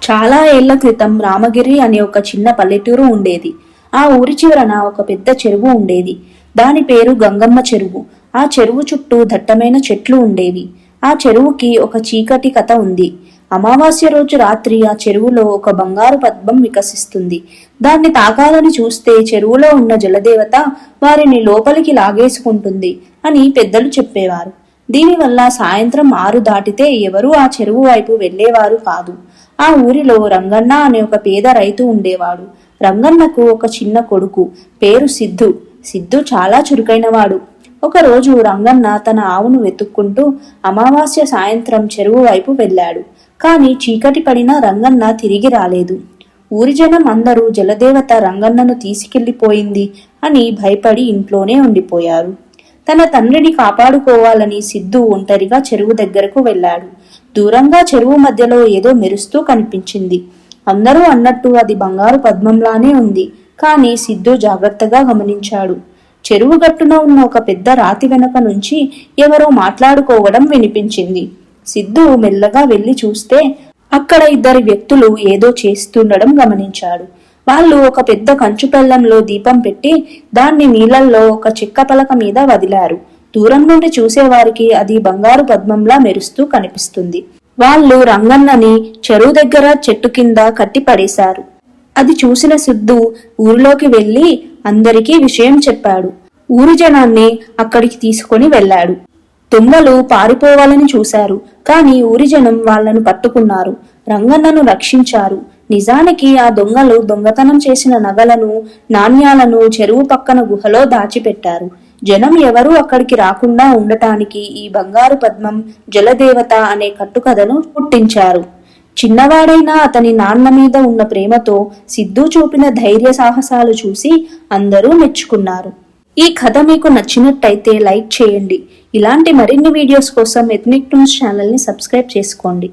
చాలా ఏళ్ల క్రితం రామగిరి అనే ఒక చిన్న పల్లెటూరు ఉండేది. ఆ ఊరి చివరన ఒక పెద్ద చెరువు ఉండేది. దాని పేరు గంగమ్మ చెరువు. ఆ చెరువు చుట్టూ దట్టమైన చెట్లు ఉండేవి. ఆ చెరువుకి ఒక చీకటి కథ ఉంది. అమావాస్య రోజు రాత్రి ఆ చెరువులో ఒక బంగారు పద్మం వికసిస్తుంది. దాన్ని తాకాలని చూస్తే చెరువులో ఉన్న జలదేవత వారిని లోపలికి లాగేసుకుంటుంది అని పెద్దలు చెప్పేవారు. దీనివల్ల సాయంత్రం 6 దాటితే ఎవరూ ఆ చెరువు వైపు వెళ్లేవారు కాదు. ఆ ఊరిలో రంగన్న అనే ఒక పేద రైతు ఉండేవాడు. రంగన్నకు ఒక చిన్న కొడుకు, పేరు సిద్ధు. సిద్ధు చాలా చురుకైనవాడు. ఒకరోజు రంగన్న తన ఆవును వెతుక్కుంటూ అమావాస్య సాయంత్రం చెరువు వైపు వెళ్ళాడు. కాని చీకటి పడినా రంగన్న తిరిగి రాలేదు. ఊరి జనం అందరూ జలదేవత రంగన్నను తీసుకెళ్లిపోయింది అని భయపడి ఇంట్లోనే ఉండిపోయారు. తన తండ్రిని కాపాడుకోవాలని సిద్ధు ఒంటరిగా చెరువు దగ్గరకు వెళ్ళాడు. దూరంగా చెరువు మధ్యలో ఏదో మెరుస్తూ కనిపించింది. అందరూ అన్నట్టు అది బంగారు పద్మంలానే ఉంది. కాని సిద్ధు జాగ్రత్తగా గమనించాడు. చెరువు గట్టున ఉన్న ఒక పెద్ద రాతి వెనక నుంచి ఎవరో మాట్లాడుకోవడం వినిపించింది. సిద్ధు మెల్లగా వెళ్లి చూస్తే అక్కడ 2 వ్యక్తులు ఏదో చేస్తుండడం గమనించాడు. వాళ్ళు ఒక పెద్ద కంచు పళ్ళెంలో దీపం పెట్టి దాన్ని నీళ్లలో ఒక చెక్క పలక మీద వదిలారు. దూరం నుండి చూసేవారికి అది బంగారు పద్మంలా మెరుస్తూ కనిపిస్తుంది. వాళ్ళు రంగన్నని చెరువు దగ్గర చెట్టు కింద కట్టి పడేశారు. అది చూసిన సిద్ధు ఊరిలోకి వెళ్లి అందరికీ విషయం చెప్పాడు. ఊరి జనాన్ని అక్కడికి తీసుకొని వెళ్లాడు. దొంగలు పారిపోవాలని చూశారు. కాని ఊరి జనం వాళ్లను పట్టుకున్నారు. రంగన్నను రక్షించారు. నిజానికి ఆ దొంగలు దొంగతనం చేసిన నగలను, నాణ్యాలను చెరువు పక్కన గుహలో దాచిపెట్టారు. జనం ఎవరూ అక్కడికి రాకుండా ఉండటానికి ఈ బంగారు పద్మం, జలదేవత అనే కట్టుకథను పుట్టించారు. చిన్నవాడైనా అతని నాన్న మీద ఉన్న ప్రేమతో సిద్ధు చూపిన ధైర్య సాహసాలు చూసి అందరూ మెచ్చుకున్నారు. ఈ కథ మీకు నచ్చినట్టయితే లైక్ చేయండి. ఇలాంటి మరిన్ని వీడియోస్ కోసం ఎథ్నిక్ టూన్స్ ఛానల్ని సబ్స్క్రైబ్ చేసుకోండి.